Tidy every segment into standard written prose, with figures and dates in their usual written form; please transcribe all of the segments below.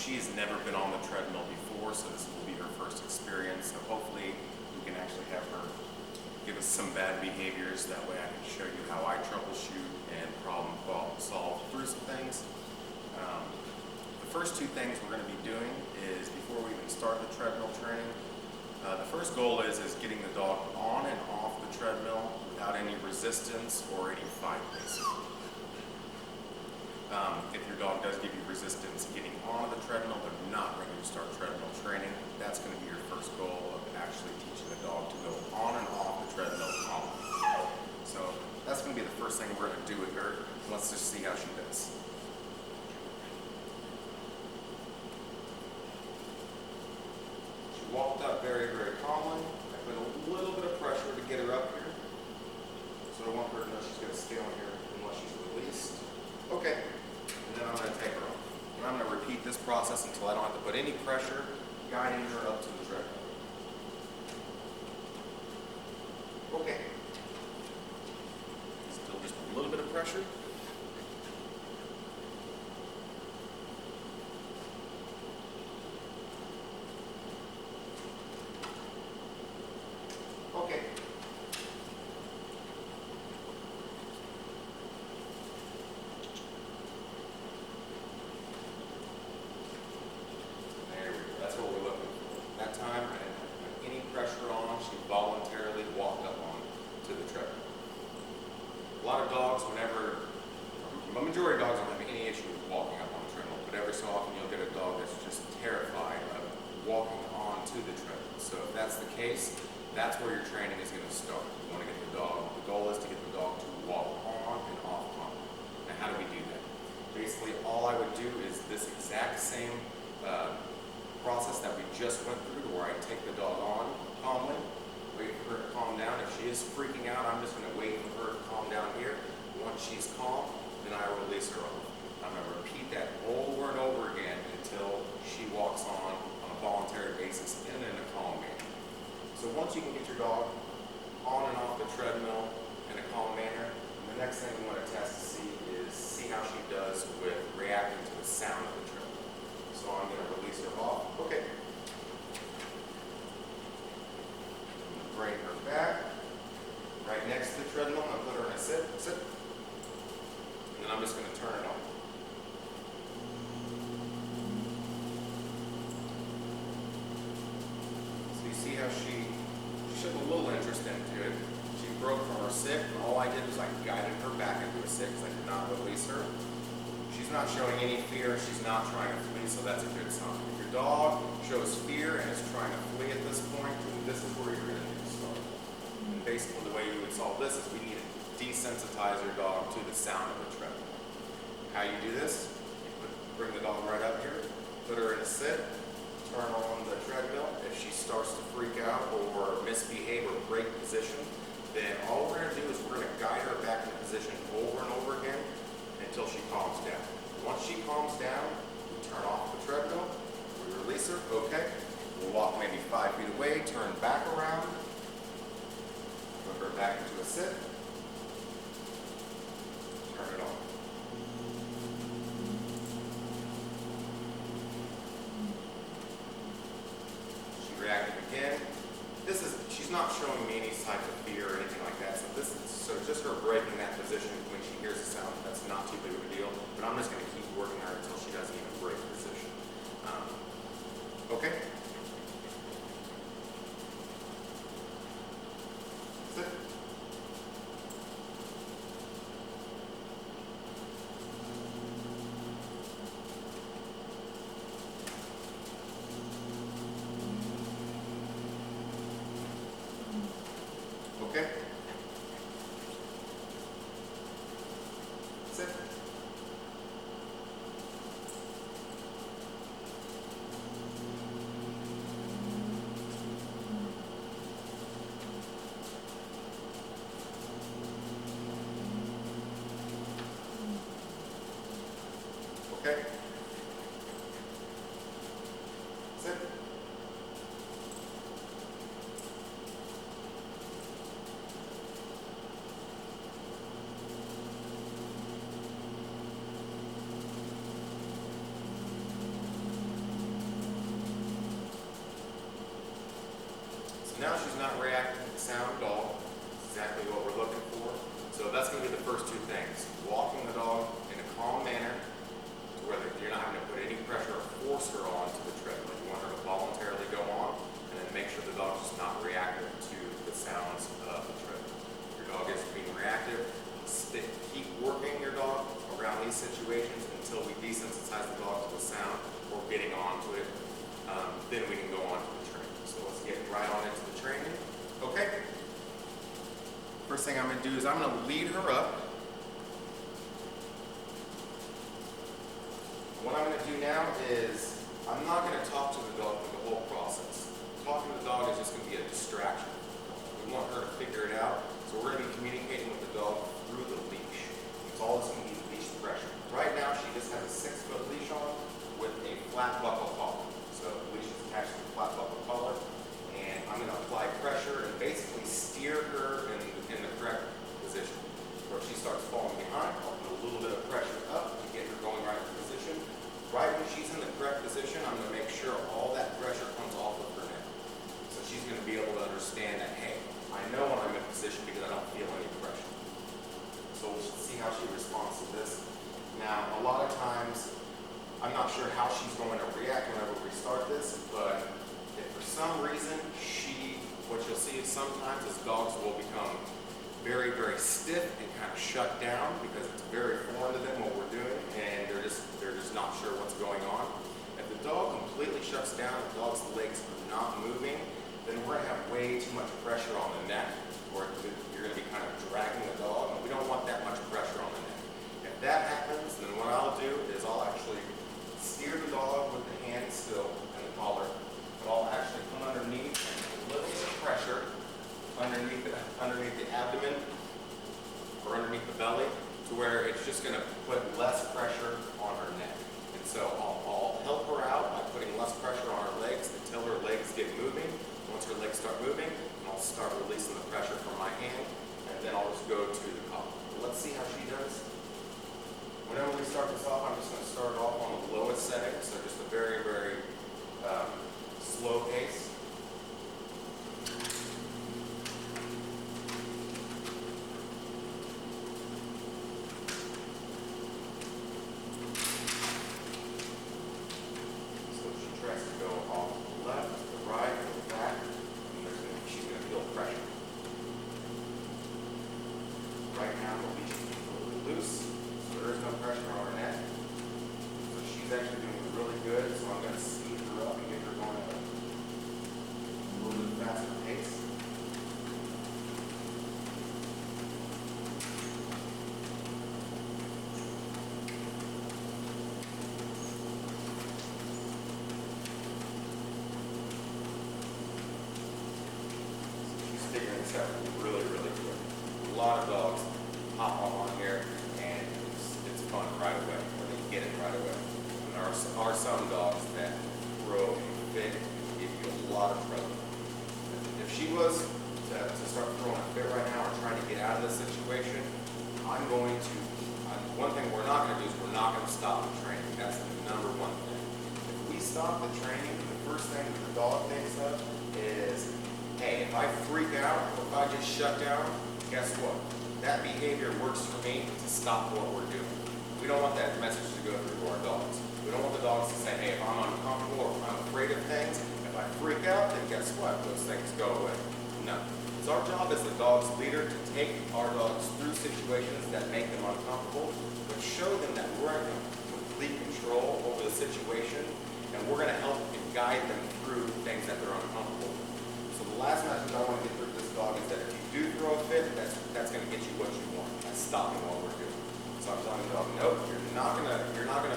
she's never been on the treadmill before, so this will be her first experience. So hopefully we can actually have her give us some bad behaviors. That way I can show you how I troubleshoot and problem solve through some things. The first two things we're going to be doing is, before we even start the treadmill training, the first goal is getting the dog on and off the treadmill without any resistance or any fight, basically. If your dog does give you resistance getting onto the treadmill, but not ready to start treadmill training, that's going to be your first goal of actually teaching the dog to go on and off the treadmill calmly. So that's going to be the first thing we're going to do with her. Let's just see how she does. She walked up very, very calmly. I put a little bit of pressure to get her up here. So I want her to know she's going to stay on here unless she's released. Okay. And then I'm going to take her off. And I'm going to repeat this process until I don't have to put any pressure guiding her up to the treadmill. Okay. Still just a little bit of pressure. Okay. There we go. That's what we're looking for. That time, I didn't have to put any pressure on. She voluntarily walked up on to the treadmill. A lot of dogs, a majority of dogs don't have any issue with walking up on the treadmill, but every so often you'll get a dog that's just terrified of walking onto the treadmill. So if that's the case, that's where your training is going to start. You want to get the goal is to get the dog to walk on and off calmly. Now how do we do that? Basically all I would do is this exact same process that we just went through, where I take the dog on calmly, wait for her to calm down. If she is freaking out, I'm just going to wait for her to calm down here. Once she's calm, then I will release her off. I'm going to repeat that over and over again until she walks on a voluntary basis and in a calm manner. So once you can get your dog on and off the treadmill in a calm manner, the next thing we want to test to see how she does with reacting to the sound of the treadmill. So I'm going to release her off. Okay. Bring her back. Right next to the treadmill, I'm going to put her in a sit. And then I'm just going to turn it on. So you see how she showed a little interest into it. She broke from her sit, and all I did was I guided her back into a sit because I did not release her. She's not showing any fear. She's not trying to flee, so that's a good sign. If your dog shows fear and is trying to flee at this point, then this is where you're going to need to start. And basically the way you would solve this is we need to desensitize your dog to the sound of the treadmill. How you do this, you bring the dog right up here, put her in a sit, turn on the treadmill. If she starts to freak out or misbehave or break position, then all we're going to do is we're going to guide her back into position over and over again until she calms down. Once she calms down, we turn off the treadmill, we release her, okay. We'll walk maybe 5 feet away, turn back around, put her back into a sit, turn it on. She reacted again. She's not showing me any type of fear or anything like that. So just her breaking that position when she hears the sound, that's not too big of a deal. But I'm just going to keep working her until she doesn't even break position. Okay. Sit. Okay. Sit. Okay. Sit. these situations until we desensitize the dog to the sound or getting onto it. Then we can go on to the training. So let's get right on into the training. Okay? First thing I'm going to do is I'm going to lead her up. What I'm going to do now is I'm not going to talk to the dog through the whole process. Talking to the dog is just going to be a distraction. We want her to figure it out, so we're going to be communicating with the dog through the leash. It's all it's going to be leash pressure. Right now she just has a 6-foot leash on with a flat buckle collar. So the leash is attached to the flat buckle collar, and I'm going to apply pressure and basically steer her in the correct position. Where if she starts falling behind, I'll put a little bit of pressure up to get her going right in position. Right when she's in the correct position, I'm going to make sure all that pressure comes off of her neck. So she's going to be able to understand that, hey, I know when I'm in position because I don't feel any pressure. So we'll see how she responds to this. Now, a lot of times, I'm not sure how she's going to react whenever we start this, but if for some reason what you'll see is sometimes is dogs will become very, very stiff and kind of shut down because it's very foreign to them what we're doing, and they're just not sure what's going on. If the dog completely shuts down, the dog's legs are not moving, then we're going to have way too much pressure on the neck, or you're going to be kind of dragging the dog, and we don't want that much pressure on the neck. If that happens, then what I'll do is I'll actually steer the dog with the hand still and the collar, but I'll actually come underneath and put a little bit of pressure underneath the abdomen or underneath the belly to where it's just going to put less pressure on her neck. And so I'll help her out by putting less pressure on her legs until her legs get moving. Once her legs start moving, I'll start releasing the pressure from my hand, and then I'll just go to the collar. Let's see how she does. Whenever we start this off, I'm just going to start off on the lowest setting, so just a very, very slow pace. So she tries to go off to the left, to the right, to the back, and she's going to feel pressure. Right now, the leash is completely loose. There is no pressure on her neck. So she's actually doing really good, so I'm going to speed her up and get her going at a little bit faster pace. So she's figuring this out really, really quick. A lot of dogs hop on here and it's fun right away, or they get it right away. And there are some dogs that throw a fit and give you a lot of trouble. If she was to start throwing a fit right now or trying to get out of this situation, one thing we're not going to do is we're not going to stop the training. That's the number one thing. If we stop the training, the first thing that the dog thinks of is, hey, if I freak out or if I just shut down, guess what? That behavior works for me to stop what we're doing. We don't want that message to go through to our dogs. We don't want the dogs to say, hey, if I'm uncomfortable or if I'm afraid of things, if I freak out, then guess what? Those things go away. No. It's our job as the dog's leader to take our dogs through situations that make them uncomfortable, but show them that we're in complete control over the situation, and we're going to help and guide them through things that they're uncomfortable with. So the last message I want to get through to this dog is that if you do throw a fit, that's going to get you what you want. That's stopping what we're doing. So I'm telling the dog, nope, you're not gonna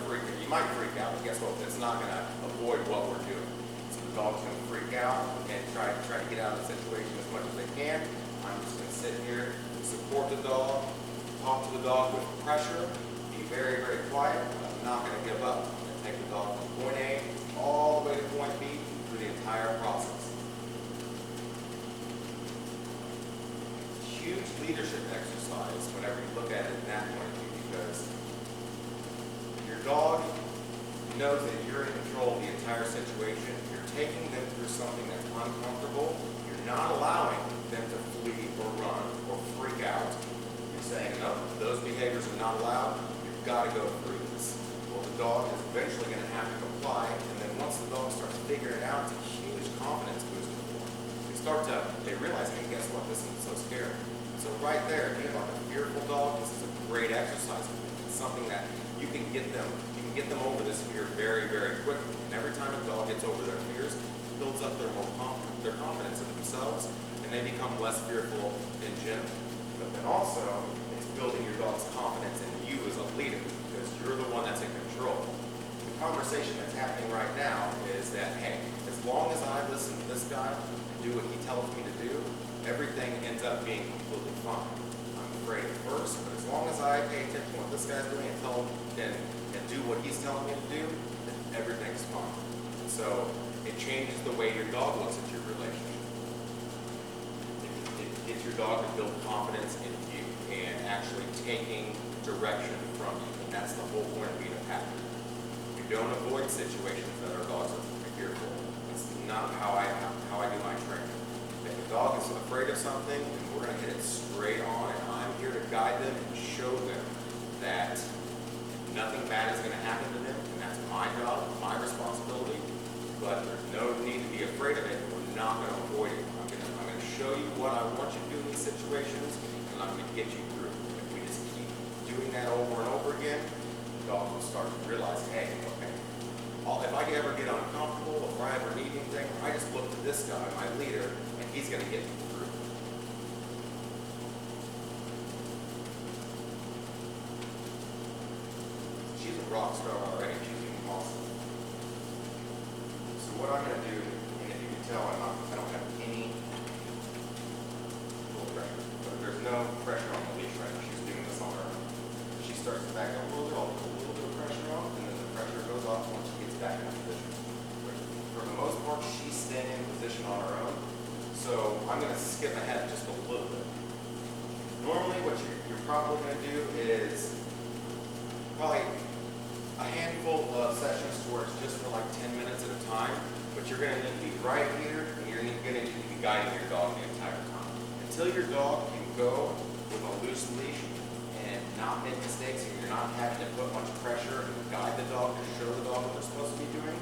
freak out. You might freak out, but guess what? It's not going to avoid what we're doing. So the dog's going to freak out and try to get out of the situation as much as they can. I'm just going to sit here, support the dog, talk to the dog with pressure, be very, very quiet. I'm not going to give up. I'm going to take the dog from point A all the way to point B through the entire process. Huge leadership exercise whenever you look at it in that point of view, because your dog knows that you're in control of the entire situation. You're taking them through something that's uncomfortable. You're not allowing them to flee or run or freak out. You're saying, no, those behaviors are not allowed. You've got to go through this. Well, the dog is eventually going to have to comply, and then once the dog starts figuring it out, it's a huge confidence booster for them. They realize, hey, guess what? This isn't so scary. So right there, if you have like a fearful dog, this is a great exercise. It's something that get them over this fear very, very quickly. And every time a dog gets over their fears, it builds up their confidence in themselves, and they become less fearful in general. But then also, it's building your dog's confidence in you as a leader, because you're the one that's in control. The conversation that's happening right now is that, hey, as long as I listen to this guy and do what he tells me to do, everything ends up being completely fine. I'm afraid at first, but as long as I pay attention to what this guy's doing and tell him and do what he's telling me to do, then everything's fine. So it changes the way your dog looks at your relationship. It gets your dog to build confidence in you and actually taking direction from you. And that's the whole point of being a packer. You don't avoid situations that our dogs are fearful. It's not how I do my training. If the dog is afraid of something, and we're going to hit it straight on, and I'm here to guide them and show them that nothing bad is going to happen to them, and that's my job, my responsibility. But there's no need to be afraid of it. We're not going to avoid it. I'm going to show you what I want you to do in these situations, and I'm going to get you through. If we just keep doing that over and over again, the dog will start to realize, hey, okay, if I ever get uncomfortable, if I ever need anything, I just look to this guy, my leader, and he's going to get me through. She's a rock star already. She's doing awesome. So what I'm going to do, and if you can tell, I don't have any pressure. But there's no pressure on the leash right now. She's doing this on her own. She starts to back up a little bit. I'll put a little bit of pressure on, and then the pressure goes off once she gets back in position. For the most part, she's staying in position on her own. So I'm going to skip ahead just a little bit. Normally, what you're probably going to do is probably a handful of sessions where it's just for like 10 minutes at a time, but you're going to need to be right here, and you're going to need to be guiding your dog the entire time. Until your dog can go with a loose leash and not make mistakes, and you're not having to put much pressure and guide the dog to show the dog what they're supposed to be doing,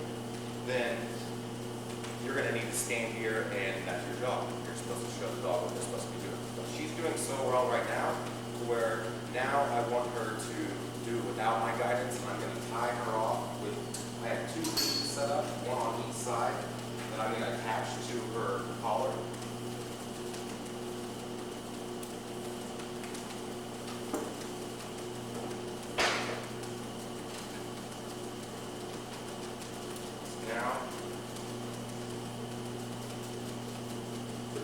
then you're going to need to stand here, and that's your job. You're supposed to show the dog what they're supposed to be doing. But she's doing so well right now, where now I want her to do it without my guidance, and I'm going to tie her off with, I have 2 leashes set up, one on each side, that I'm going to attach to her collar. Now,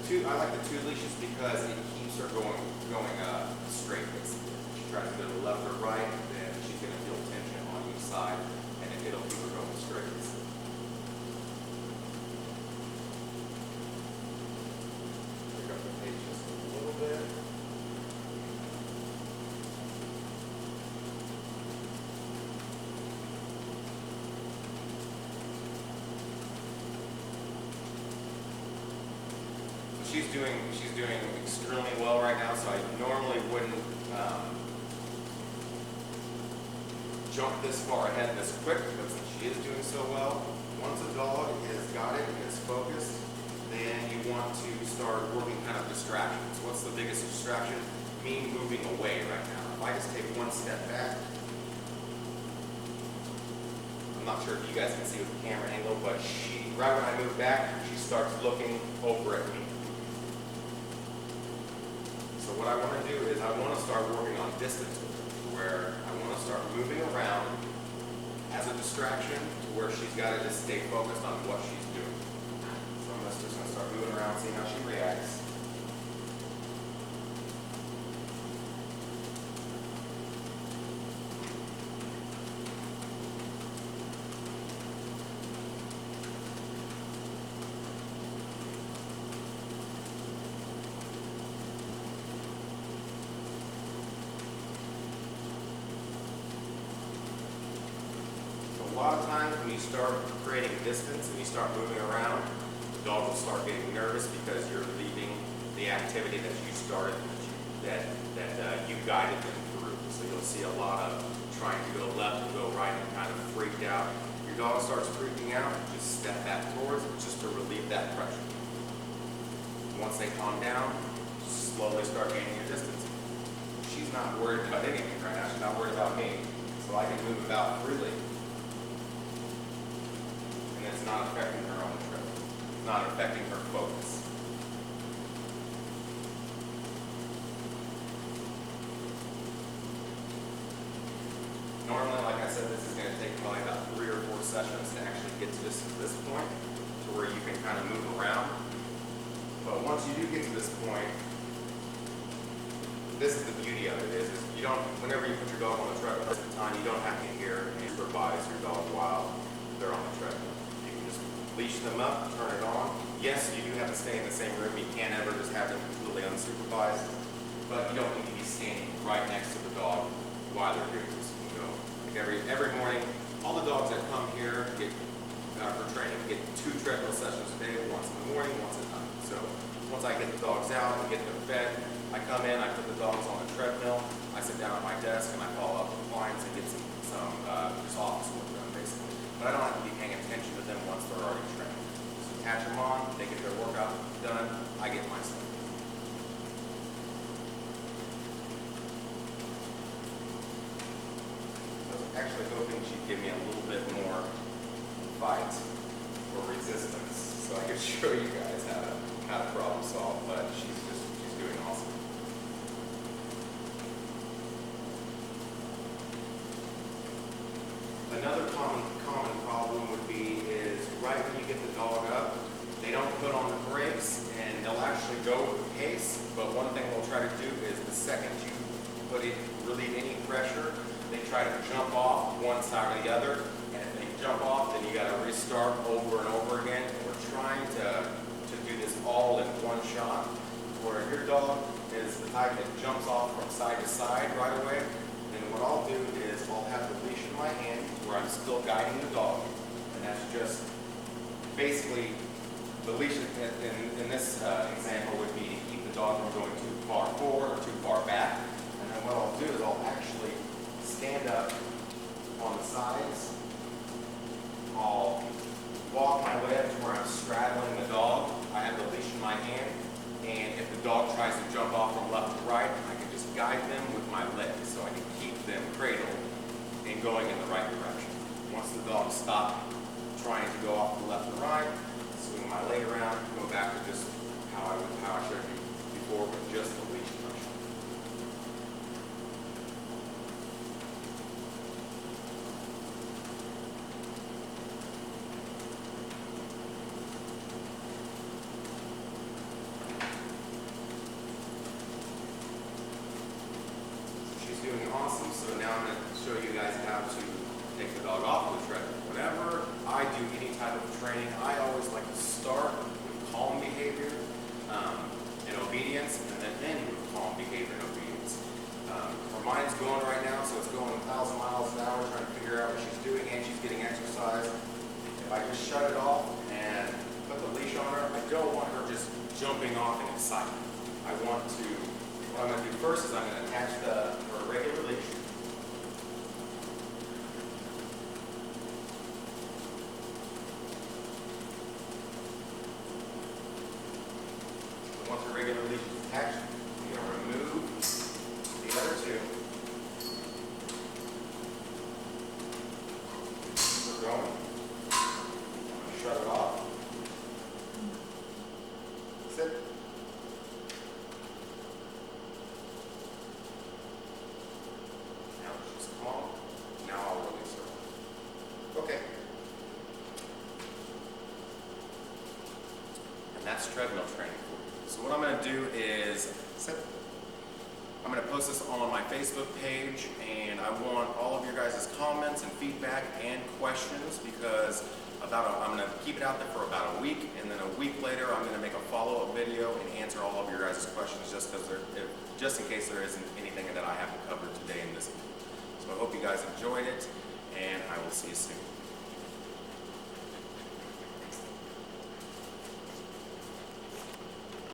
I like the 2 leashes because it keeps her going straight. She tries to go to the left or right, then she's going to feel tension on each side, and it'll keep her going straight. Pick up the pace just a little bit. She's doing extremely well right now, so I normally wouldn't jump this far ahead this quick, but since she is doing so well, once a dog has got it and is focused, then you want to start working kind of distractions. What's the biggest distraction? Me moving away right now. If I just take one step back, I'm not sure if you guys can see with the camera angle, but right when I move back, she starts looking over at me. So what I want to do is I want to start working on distance with her, where I want to start moving around as a distraction to where she's got to just stay focused on what she's doing. So I'm just going to start moving around, seeing how she reacts. A lot of times when you start creating distance and you start moving around, the dog will start getting nervous because you're leaving the activity that you started, that you guided them through. So you'll see a lot of trying to go left and go right and kind of freaked out. Your dog starts freaking out, just step back towards it just to relieve that pressure. Once they calm down, slowly start gaining your distance. She's not worried about anything right now. She's not worried about me. So so I can move about freely. And it's not affecting her on the treadmill. It's not affecting her focus. Normally, like I said, this is going to take probably about 3 or 4 sessions to actually get to this point, to where you can kind of move around. But once you do get to this point, this is the beauty of it, is you don't, whenever you put your dog on the treadmill at the time, you don't have to hear and supervise your dog while they're on the treadmill. You can just leash them up, turn it on. Yes, you do have to stay in the same room. You can't ever just have them completely unsupervised, but you don't need to be standing right next to the dog while they're doing this. You can go, like every morning, all the dogs that come here get for training get 2 treadmill sessions a day, once in the morning, once at night. So once I get the dogs out and get them fed, I come in, I put the dogs on the treadmill, I sit down at my desk and I follow up with clients and get some just office work done basically. But I don't have to be paying attention to them once they're already trained. Just attach them on, they get their workout done, I get my stuff. I was actually hoping she'd give me a little bit more fight or resistance so I could show you guys how to problem solve, but she's doing awesome. Another common problem would be is right when you get the dog up, they don't put on the brakes and they'll actually go with the pace, but one thing we'll try to do is the second you relieve any pressure, they try to jump off one side or the other, and if they jump off, then you got to restart over and over again, and we're trying to do this all in one shot, where if your dog is the type that jumps off from side to side right away, then what I'll do is I'll have the leash in my hand where I'm still guiding the dog, and that's just basically the leash in this example would be to keep the dog from going too far forward or too far back, and then what I'll do is I'll actually stand up on the sides, I'll walk my way up to where I'm straddling the dog, I have the leash in my hand, and if the dog tries to jump off from left to right, I can just guide them with my legs, so I can keep them cradled and going in the right direction. Once the dog stops trying to go off the left and right, swing my leg around, go back to just how I showed you before with just the leash motion. She's doing awesome, so now I'm going to show you guys how to take the dog off the treadmill. Whenever I do any type of training, I always like to start with calm behavior and obedience, and then end with calm behavior and obedience. Her mind's going right now, so it's going 1,000 miles an hour, trying to figure out what she's doing, and she's getting exercise. If I just shut it off and put the leash on her, I don't want her just jumping off in excitement. What I'm going to do first is I'm going to attach her regular leash. Once the regular leash is attached, you're going to remove the other 2. We're going. I'm going to shut it off. Sit. Now she's calm. Now I'll release her. Okay. And that's treadmill training. So what I'm going to do is, I'm going to post this on my Facebook page, and I want all of your guys' comments and feedback and questions, because I'm going to keep it out there for about a week, and then a week later I'm going to make a follow-up video and answer all of your guys' questions, just in case there isn't anything that I haven't covered today in this video. So I hope you guys enjoyed it, and I will see you soon.